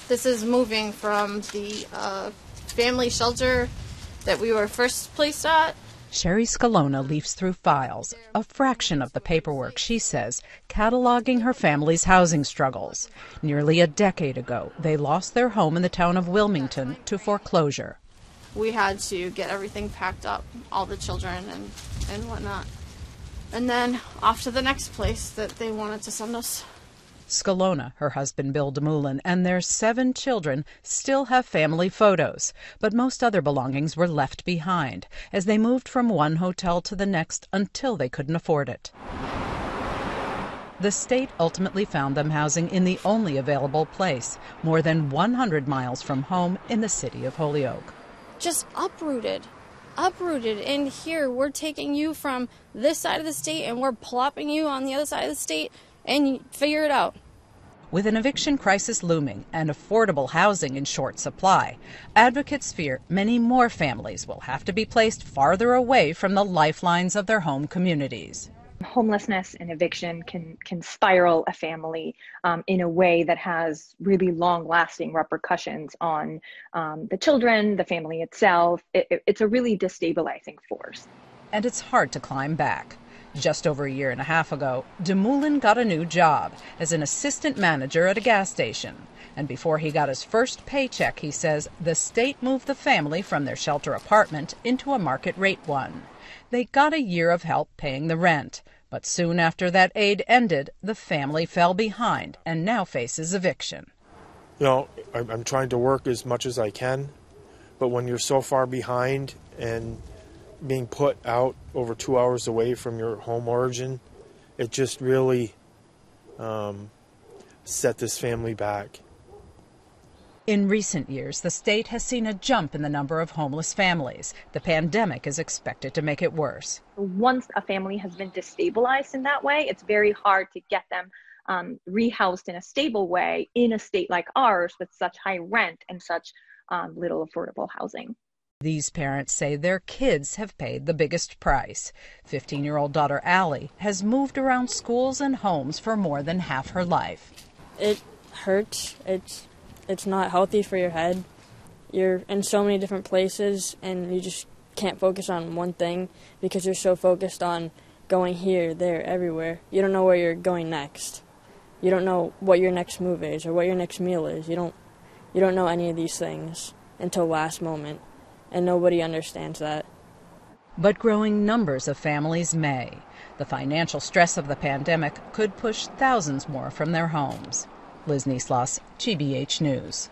This is moving from the family shelter that we were first placed at. Sherry Scalona leafs through files, a fraction of the paperwork, she says, cataloging her family's housing struggles. Nearly a decade ago, they lost their home in the town of Wilmington to foreclosure. We had to get everything packed up, all the children and whatnot. And then off to the next place that they wanted to send us. Scalona, her husband Bill DeMoulin, and their 7 children still have family photos, but most other belongings were left behind as they moved from one hotel to the next until they couldn't afford it. The state ultimately found them housing in the only available place, more than 100 miles from home in the city of Holyoke. Just uprooted. And here we're taking you from this side of the state and we're plopping you on the other side of the state, and figure it out. With an eviction crisis looming and affordable housing in short supply, advocates fear many more families will have to be placed farther away from the lifelines of their home communities. Homelessness and eviction can spiral a family in a way that has really long-lasting repercussions on the children, the family itself. It's a really destabilizing force. And it's hard to climb back. Just over a year and a half ago, DeMoulin got a new job as an assistant manager at a gas station. And before he got his first paycheck, he says, the state moved the family from their shelter apartment into a market rate one. They got a year of help paying the rent. But soon after that aid ended, the family fell behind and now faces eviction. You know, I'm trying to work as much as I can, but when you're so far behind and being put out over 2 hours away from your home origin, it just really set this family back. In recent years, the state has seen a jump in the number of homeless families. The pandemic is expected to make it worse. Once a family has been destabilized in that way, it's very hard to get them rehoused in a stable way in a state like ours with such high rent and such little affordable housing. These parents say their kids have paid the biggest price. 15-year-old daughter Allie has moved around schools and homes for more than half her life. It hurts. It's not healthy for your head. You're in so many different places and you just can't focus on one thing because you're so focused on going here, there, everywhere. You don't know where you're going next. You don't know what your next move is or what your next meal is. You don't know any of these things until last moment. And nobody understands that. But growing numbers of families may. The financial stress of the pandemic could push thousands more from their homes. Liz Neisloss, GBH News.